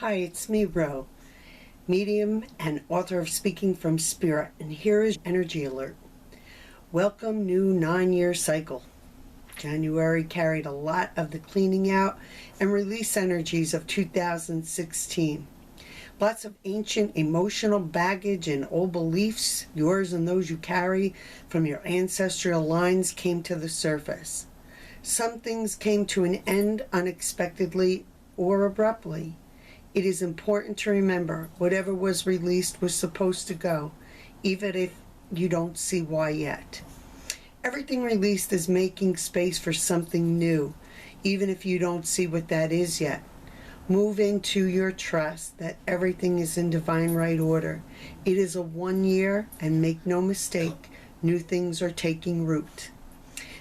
Hi, it's me, Ro, medium and author of Speaking from Spirit, and here is Energy Alert. Welcome, new 9-year cycle. January carried a lot of the cleaning out and release energies of 2016. Lots of ancient emotional baggage and old beliefs, yours and those you carry from your ancestral lines, came to the surface. Some things came to an end unexpectedly or abruptly. It is important to remember whatever was released was supposed to go, even if you don't see why yet. Everything released is making space for something new, even if you don't see what that is yet. Move into your trust that everything is in divine right order. It is a 1 year, and make no mistake, new things are taking root.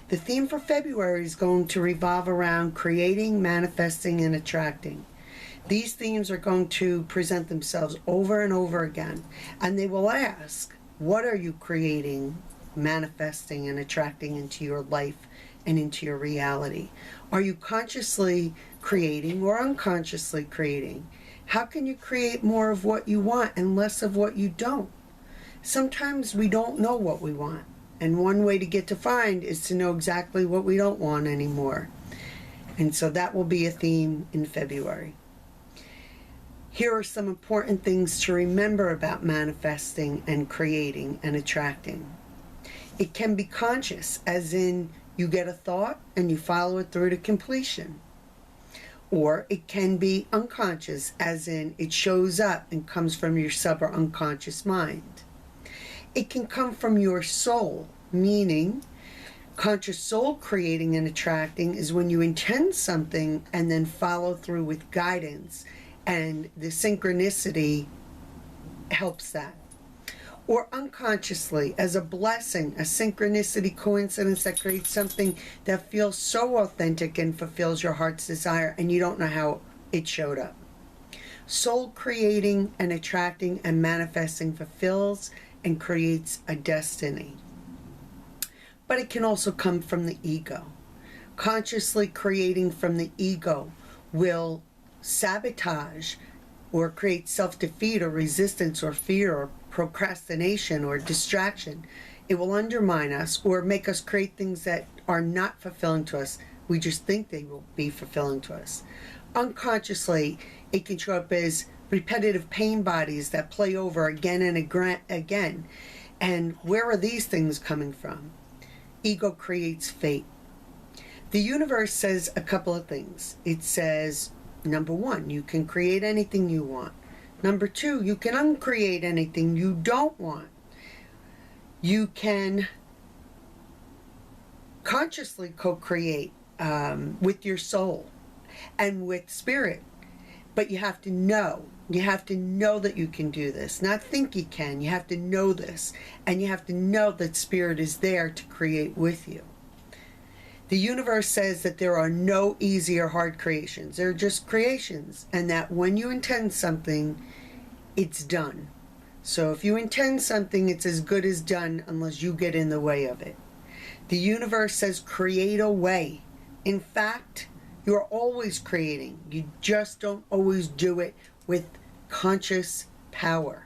The theme for February is going to revolve around creating, manifesting, and attracting. These themes are going to present themselves over and over again, and they will ask, what are you creating, manifesting, and attracting into your life and into your reality? Are you consciously creating or unconsciously creating? How can you create more of what you want and less of what you don't? Sometimes we don't know what we want, and one way to get to find is to know exactly what we don't want anymore. And so that will be a theme in February. Here are some important things to remember about manifesting and creating and attracting. It can be conscious, as in you get a thought and you follow it through to completion. Or it can be unconscious, as in it shows up and comes from your sub or unconscious mind. It can come from your soul, meaning conscious soul creating and attracting is when you intend something and then follow through with guidance, and the synchronicity helps that. Or unconsciously, as a blessing, a synchronicity coincidence that creates something that feels so authentic and fulfills your heart's desire, and you don't know how it showed up. Soul creating and attracting and manifesting fulfills and creates a destiny. But it can also come from the ego. Consciously creating from the ego will sabotage or create self-defeat or resistance or fear or procrastination or distraction. It will undermine us or make us create things that are not fulfilling to us. We just think they will be fulfilling to us. Unconsciously, it can show up as repetitive pain bodies that play over again and again. And where are these things coming from? Ego creates fate. The universe says a couple of things. It says, number one, you can create anything you want. Number two, you can uncreate anything you don't want. You can consciously co-create with your soul and with spirit. But you have to know. You have to know that you can do this. Not think you can. You have to know this. And you have to know that spirit is there to create with you. The universe says that there are no easy or hard creations. They're just creations. And that when you intend something, it's done. So if you intend something, it's as good as done unless you get in the way of it. The universe says create a way. In fact, you're always creating. You just don't always do it with conscious power.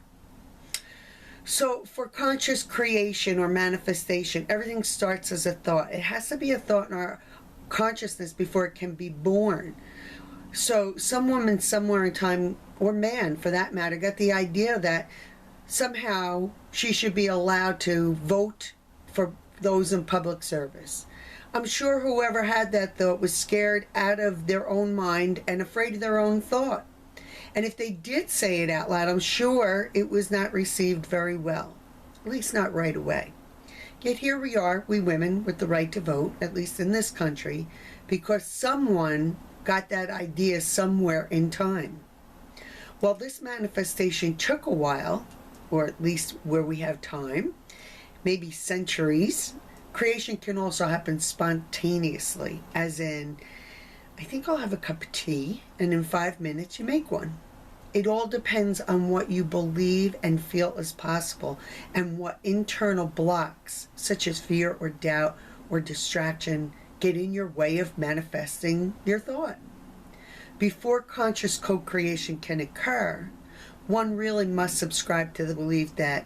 So for conscious creation or manifestation, everything starts as a thought. It has to be a thought in our consciousness before it can be born. So some woman somewhere in time, or man for that matter, got the idea that somehow she should be allowed to vote for those in public service. I'm sure whoever had that thought was scared out of their own mind and afraid of their own thought. And if they did say it out loud, I'm sure it was not received very well, at least not right away. Yet here we are, we women, with the right to vote, at least in this country, because someone got that idea somewhere in time. Well, this manifestation took a while, or at least where we have time, maybe centuries. Creation can also happen spontaneously, as in, I think I'll have a cup of tea, and in 5 minutes you make one. It all depends on what you believe and feel is possible, and what internal blocks, such as fear or doubt or distraction, get in your way of manifesting your thought. Before conscious co-creation can occur, one really must subscribe to the belief that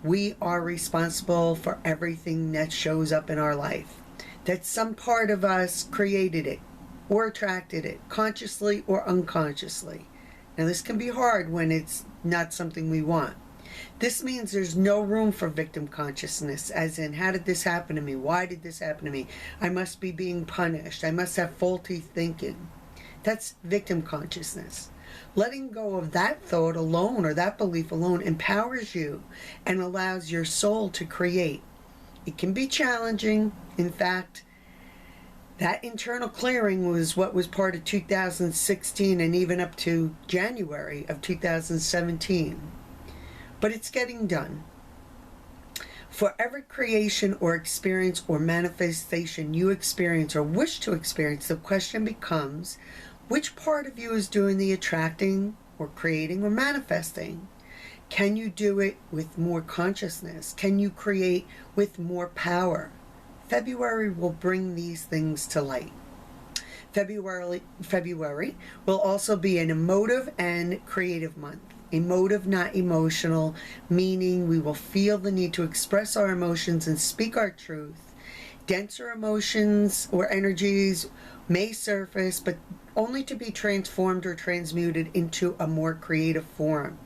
we are responsible for everything that shows up in our life, that some part of us created it or attracted it, consciously or unconsciously. Now, this can be hard when it's not something we want. This means there's no room for victim consciousness, as in, how did this happen to me? Why did this happen to me? I must be being punished. I must have faulty thinking. That's victim consciousness. Letting go of that thought alone, or that belief alone, empowers you and allows your soul to create. It can be challenging. In fact, that internal clearing was what was part of 2016 and even up to January of 2017. But it's getting done. For every creation or experience or manifestation you experience or wish to experience, the question becomes, which part of you is doing the attracting or creating or manifesting? Can you do it with more consciousness? Can you create with more power? February will bring these things to light. February will also be an emotive and creative month. Emotive, not emotional, meaning we will feel the need to express our emotions and speak our truth. Denser emotions or energies may surface, but only to be transformed or transmuted into a more creative form.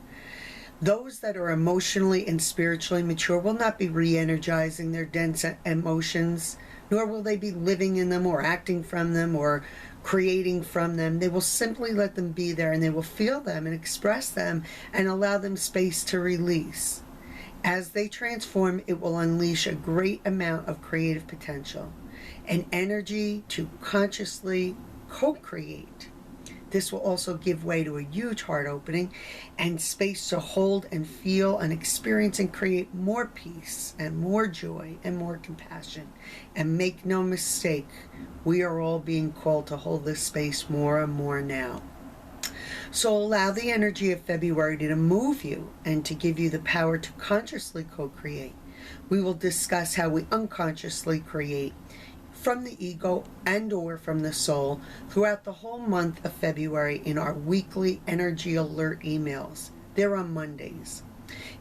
Those that are emotionally and spiritually mature will not be re-energizing their dense emotions, nor will they be living in them or acting from them or creating from them. They will simply let them be there, and they will feel them and express them and allow them space to release. As they transform, it will unleash a great amount of creative potential, an energy to consciously co-create. This will also give way to a huge heart opening and space to hold and feel and experience and create more peace and more joy and more compassion. And make no mistake, we are all being called to hold this space more and more now. So allow the energy of February to move you and to give you the power to consciously co-create. We will discuss how we unconsciously create from the ego and or from the soul throughout the whole month of February in our weekly energy alert emails. They're on Mondays.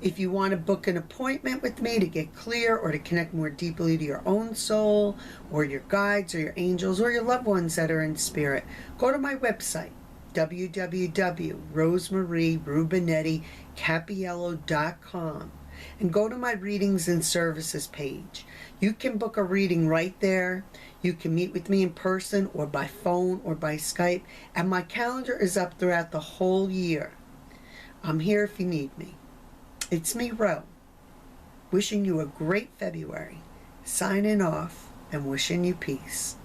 If you want to book an appointment with me to get clear or to connect more deeply to your own soul or your guides or your angels or your loved ones that are in spirit, go to my website, www.rosemarierubinetti.com, and go to my readings and services page. You can book a reading right there. You can meet with me in person or by phone or by Skype, and my calendar is up throughout the whole year. I'm here if you need me. It's me, Ro, wishing you a great February, signing off and wishing you peace.